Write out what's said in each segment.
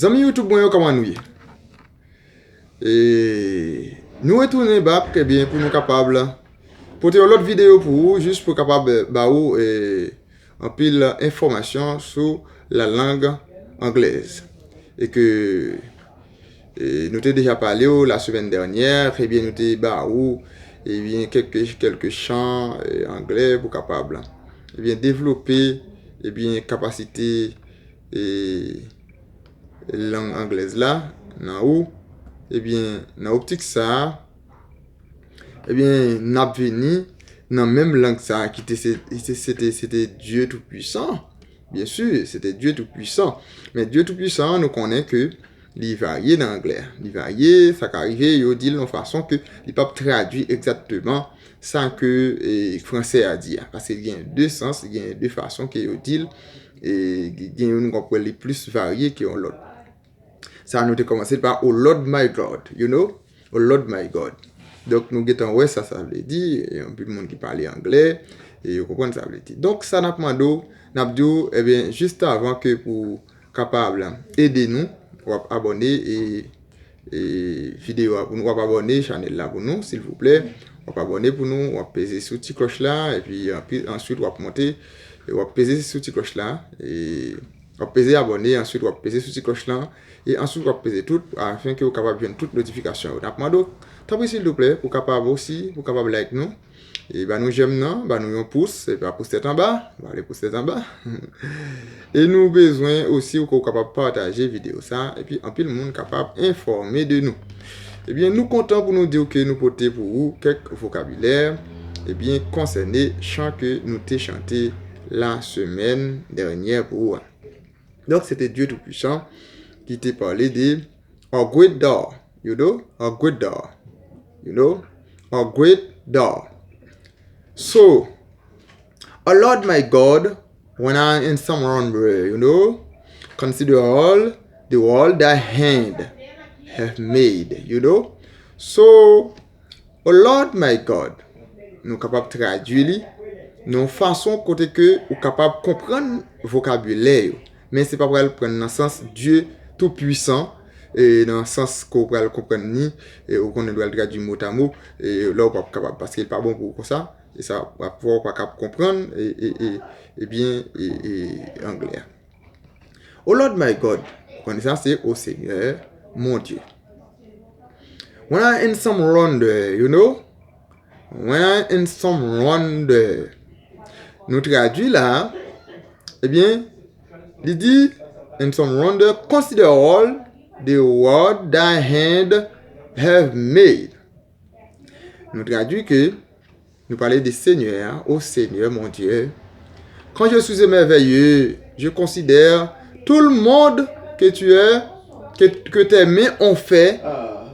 Amis YouTube, moi, comment nous y? Et nous retournons bas très bien pour nous capables pour une autre vidéo pour vous, juste pour capable bah ou en pile information sur la langue anglaise et que nous t'ai déjà parlé la semaine dernière et bien nous t'ai bah ou et bien quelques chants anglais pour capable et bien développer et bien capacité et langue anglaise là dans où eh bien dans optique ça eh bien n'a venu dans même langue ça qui c'était Dieu tout puissant, bien sûr c'était Dieu tout puissant, mais Dieu tout puissant nous connaît que il varie dans l'anglais, il varie, ça arrive il dit de façon que il pas traduit exactement ça que français a dit, parce qu'il y a deux sens, il y a deux façons que il dit et il y a une qu'on les plus variés que l'autre. Ça nous a commencé par oh Lord my God, you know, oh Lord my God. Donc nous guettons ouais ça veut dire et un peu de monde qui parlait anglais et vous comprenez ça veut dire. Donc ça n'a pas n'a dit eh bien juste avant que pour capable aider nous ou abonner et vidéo pour nous abonner channel là pour nous s'il vous plaît. On va abonner pour nous, on va peser sur petite cloche là et puis ensuite on va monter et on va peser sur petite cloche là et on va peser abonner, ensuite on va peser sur cette cloche là et ensuite on va peser tout afin que vous capable de voir toute notification. Donc, tant s'il vous plaît, pour capable aussi, pour capable like nous. Et ben nous j'aime non, ben nous on pouce, et pas pouce tête en bas, ben les pouce tête en bas. Et nous besoin aussi ou capable partager vidéo ça et puis en pile monde capable informer de nous. Eh bien nous comptons pour nous dire que nous porter pour vous quelques vocabulaire et bien concerné chant que nous t'ai chanté la semaine dernière pour vous. Donc c'était Dieu tout-puissant qui t'a parlé de a great door, you know, a great door, you know, a great door. So, oh Lord my God, when I'm in some wonder, you know, consider all the world thy hand have made, you know. So, oh Lord my God, nous capables de traduire, nous façon côté que ou capable de comprendre vocabulaire, mais c'est pas pour le prendre dans le sens Dieu tout puissant et dans le sens qu'on peut le comprendre ni et qu'on doit le traduire mot à mot et là on pas capable parce qu'il est pas bon pour ça et ça va pouvoir pas capable comprendre et bien anglais. Oh Lord my God, ça c'est au Seigneur mon Dieu. When I'm in some wonder, you know, when I'm in some wonder, nous traduit là, eh bien, il dit, in some wonder, consider all the world thy hand have made. Nous traduit que, nous parlons des Seigneurs, ô Seigneur mon Dieu. Quand je suis émerveilleux, je considère tout le monde que tu es, que tes mains ont fait,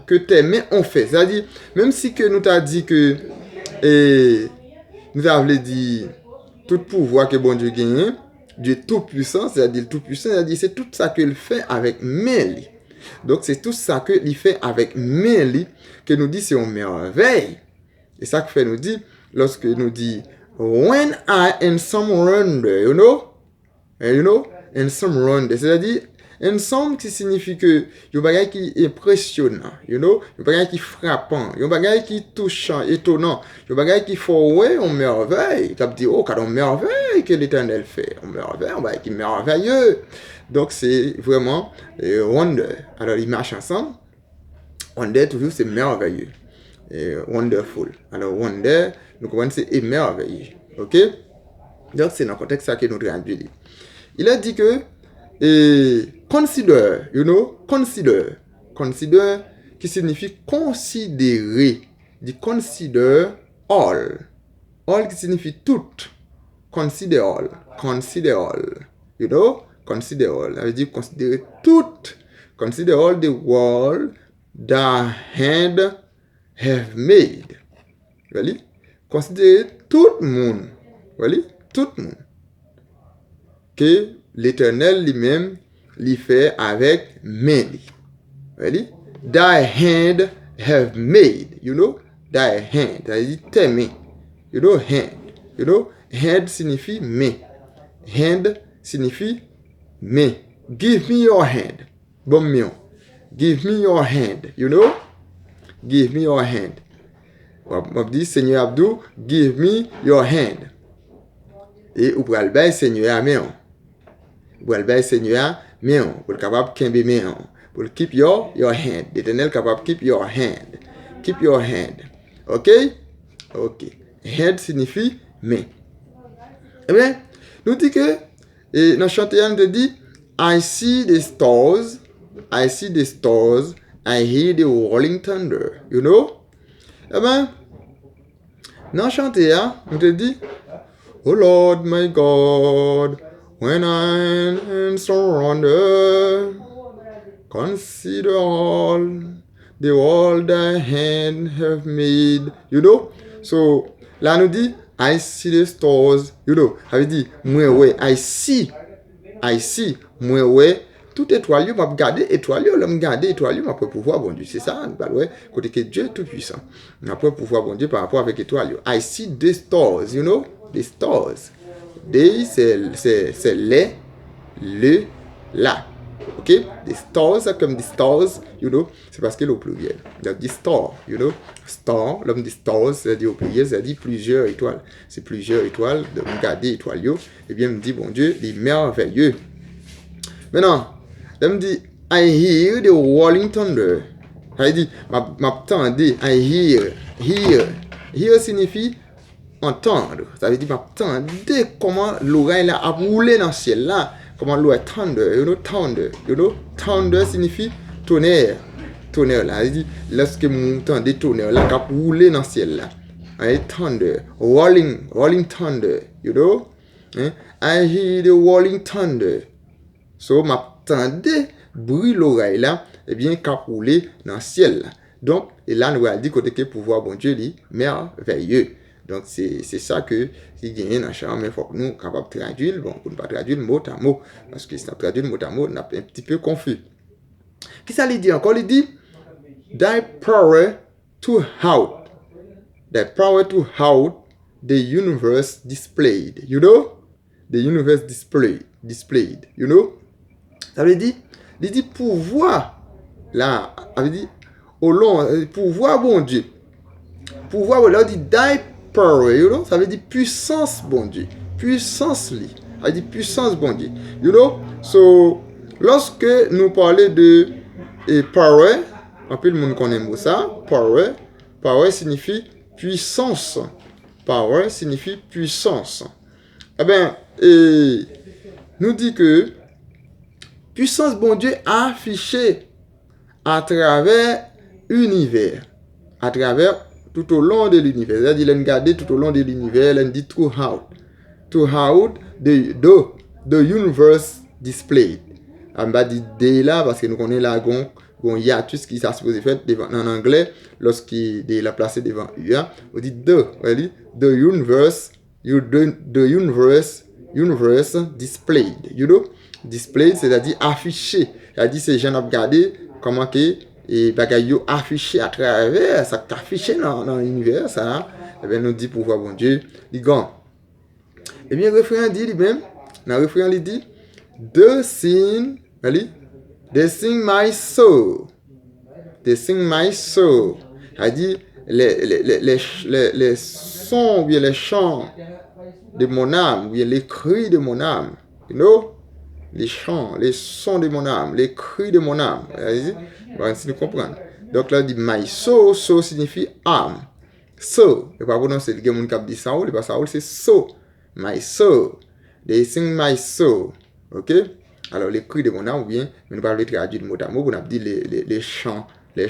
que tes mains ont fait. C'est-à-dire, même si que nous t'a dit que, nous avons dit, tout pouvoir que bon Dieu gagne, Dieu tout puissant, c'est-à-dire tout puissant, c'est-à-dire c'est tout ça qu'il fait avec main. Donc c'est tout ça qu'il fait avec main que nous dit c'est une merveille. Et ça que fait nous dit lorsque nous dit when I in some wonder, you know, in some wonder, c'est-à-dire in some qui signifie que y a bagay qui est impressionnant, you know, y a bagay qui frappant, y a bagay qui touchant, étonnant, y a bagay qui faut ouais on merveille, tu dit oh quand on merveille que l'Éternel fait, on merveille, on bagay qui merveilleux. Donc c'est vraiment wonder. Alors ils marchent ensemble. Wonder toujours c'est merveilleux. Wonderful. Alors wonder, nous comprenons c'est émerveillé. OK? Donc c'est dans le contexte ça que nous traduisons. Il a dit que consider, you know, consider qui signifie considérer. Dit consider all qui signifie tout. Consider all, you know, consider all. Ça veut dire considérer tout. Consider all the world thy hand have made. Really? Considérer tout le monde. Really? Tout le monde. Que l'Éternel lui-même l'y fait avec main. Really? Thy hand have made. You know? Thy hand. Ça veut dire tes mains. You know? Hand. You know? Hand signifie main. Hand signifie main. Give me your hand. bon mion. Give me your hand, you know? Give me your hand. M'a dit, Seigneur Abdou, give me your hand. Et ou pral bay Seigneur a main. Ou pral bay Seigneur a main. Pour le capable kembe main. Pour keep your hand. L'Éternel capable keep your hand. Keep your hand. OK? OK. Hand signifie main. Eh bien, nous dit que et dans chanteur nous dit I see the stars, I see the stars, I hear the rolling thunder, you know? Eh bien, dans chanteur nous te dit oh Lord my God, when I'm in surrender, consider all the world thy hand have made, you know? So, là nous dit I see the stars, you know? Ça veut dire moi ouais, I see, moi ouais, tout étoile, m'a regarder étoile, là me garder étoile, m'a pouvoir bon Dieu, c'est ça, bah ouais, côté que Dieu tout puissant. M'a pouvoir bon Dieu par rapport avec étoile. I see the stars, you know? The stars. They c'est les, le, la. OK? The stars comme the stars, you know, c'est parce que le pluriel. Donc, the star, you know. Star, l'homme des stars, c'est-à-dire au pluriel, c'est-à-dire plusieurs étoiles. C'est plusieurs étoiles, de regarder étoiles, et bien, me dit, bon Dieu, les merveilleux. Maintenant, là, me dit, I hear the rolling thunder. Ça dit, m'attendez, I hear signifie entendre. Ça veut dire, m'attendez comment l'oreille a roulé dans le ciel là. Comment l'oreille thunder, you know, thunder signifie tonnerre. Tonnerre là, il dit, lorsque vous entendez tonnerre là, qui a roulé dans le ciel là. Thunder, rolling thunder, you know. I hear the rolling thunder. So, m'attendez, bruit l'oreille là, eh bien, qui a roulé dans le ciel là. Donc, et là, nous allons dire que pouvoir bon Dieu, lui, merveilleux. Donc, c'est ça que, si gagne dans champ, mais il faut que nous capables de traduire, bon, pour ne pas traduire mot à mot, parce que si on traduit mot à mot, on est un petit peu confus. Qu'est-ce que ça dit encore? Il dit, thy power to out, the universe displayed, you know? The universe displayed, you know? Ça veut dire, il dit pouvoir, là, ça veut dire, au long, pouvoir bon Dieu. Pouvoir, là, il dit, thy power, you know? Ça veut dire puissance, bon Dieu. Puissance, li. Ça veut dire puissance, bon Dieu. You know? So, lorsque nous parlons de power, un peu le monde connaît ça, power signifie puissance. Power signifie puissance. Eh bien, nous dit que puissance, bon Dieu, affichée à travers l'univers. À travers tout au long de l'univers. C'est-à-dire, il a regardé tout au long de l'univers, il a dit throughout the universe displayed. On va dire de là, parce que nous connaissons la il y a tout ce qui s'est supposé faire en anglais, lorsqu'il a placé devant UA, on dit the universe displayed. You know? Displayed, c'est-à-dire affiché. C'est-à-dire, ces gens ont regardé comment que et bagaille affiché à travers ça affiché dans l'univers ça et bien nous dit pouvoir bon Dieu il gagne et bien le refrain dit lui-même dans le refrain il dit they sing my soul ça dit les sons ou bien les chants de mon âme ou bien les cris de mon âme, you know, les chants, les sons de mon âme, les cris de mon âme. Bon, si nous comprenons. Donc là, il dit my soul, soul signifie âme. Soul, il ne pas prononcer le monde qui dit soul, il pas soul, c'est soul. My soul. They sing my soul. OK? Alors, les cris de mon âme, ou bien, nous ne parlons pas de traduire mot à mot, on a dit les chants, les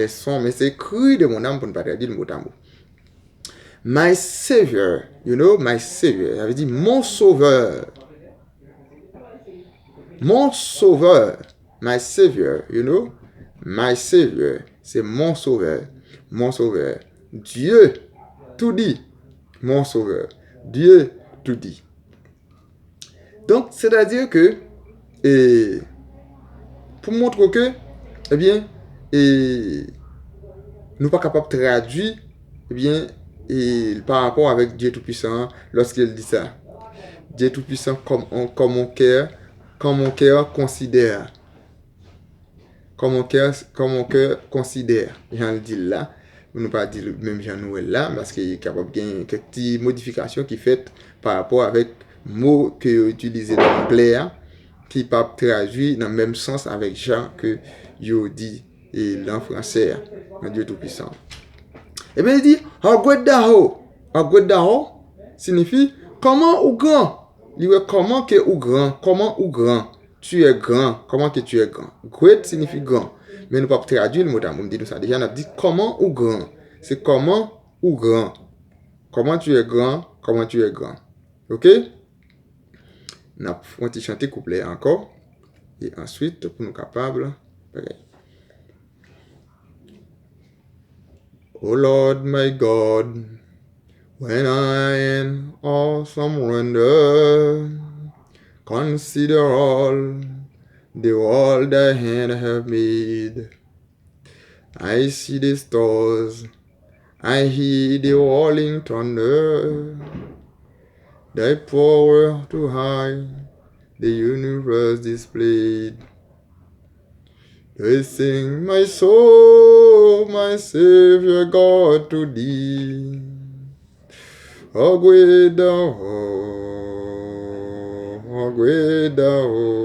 sons, mais c'est cris de mon âme pour ne pas traduire mot à mot. My Savior, you know, my Savior, ça veut dire mon sauveur. Mon sauveur, my Savior, you know, my Savior, c'est mon sauveur, Dieu tout dit, mon sauveur, Dieu tout dit. Donc, c'est-à-dire que, pour montrer que, eh bien, nous pas capables de traduire, eh bien, par rapport avec Dieu Tout-Puissant, lorsqu'il dit ça, Dieu Tout-Puissant comme mon cœur considère, comme mon cœur considère. J'en le dis là, nous pas dire même Jean Noël là, parce qu'il est capable de gagner quelques petites modifications qui fait par rapport avec mots que utilisé dans l'anglais, qui pas traduit dans le même sens avec Jean que yo dit et l'en français, Dieu Tout-Puissant. Et bien il dit, Agwedaho signifie comment ou grand. Il dit comment que ou grand. Tu es grand. Comment que tu es grand. Great signifie grand. Mais nous ne pouvons pas traduire le mot d'amour. Nous dit ça déjà. On a dit comment ou grand. C'est comment ou grand. Comment tu es grand. Comment tu es grand. Ok? On a chanté couplet encore. Et ensuite, pour nous capables. Oh Lord my God, when I in awesome wonder, consider all the world thy hand have made. I see the stars, I hear the rolling thunder, thy power to hide the universe displayed. I sing my soul, my Savior God, to thee. Agwedaho, Agwedaho.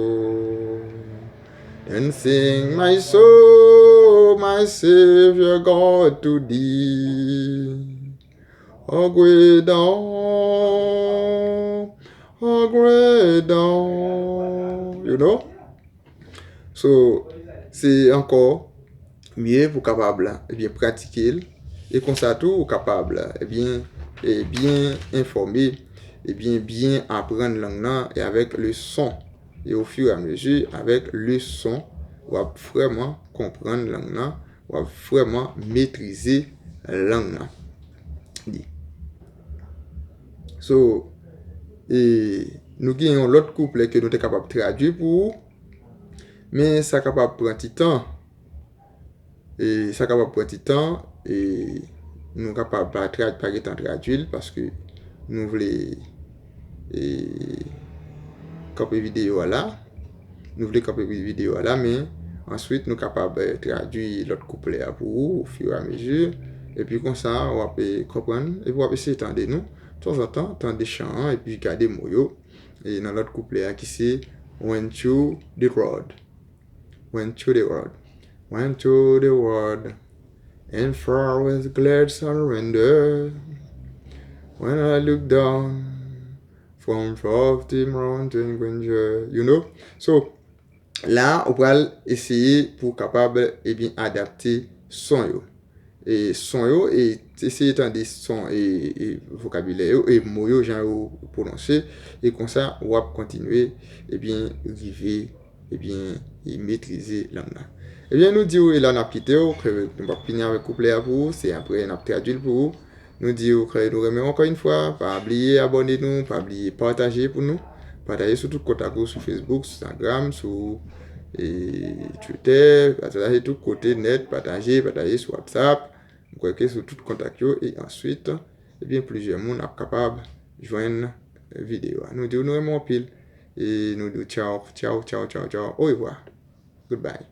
And sing my soul, my Savior God, to thee. Agwedaho, Agwedaho. You know? So, c'est encore mieux pour capable pratiquer et comme ça tout capable bien informer et bien apprendre langue et avec le son et au fur et à mesure avec le son on va vraiment comprendre langue on va vraiment maîtriser langue. So et nous gagnons l'autre couplet que nous sommes capables de traduire pour mais ça capable prendre du temps. Et ça capable prendre du temps et nous capable pas traduire parce que nous voulons copier vidéo là. Nous voulons copier vidéo là mais ensuite nous capable traduire l'autre couplet pour vous au fur et à mesure et puis comme ça on va comprendre et puis on va essayer d'entendre nous de temps en temps entendre des chants et puis garder moyo et dans l'autre couplet qui c'est went to the road. Went to the world, and far with glad surrender. When I look down from the mountain grandeur, you know. So là, on va essayer pour capable bien adapter son yo. Et son yo et essayer d'entendre des sons et vocabulaire et mots yo genre prononcer et comme ça on va continuer et bien vivre et bien maîtriser langue. Eh bien, nous disons, et là, on a quitté, que nous va finir avec couplet à vous, c'est après, on a traduit pour vous. Nous disons que nous remercions encore une fois, pas oublier abonner-nous, pas oublier partager pour nous, partager sur tout côté, sur Facebook, sur Instagram, sur Twitter, partager tout côté net, partager sur WhatsApp, sur tout contact, et ensuite, eh bien, plusieurs monde sont capables de joindre la vidéo. Nous disons, nous remercions pile, et nous disons ciao, au revoir. Goodbye.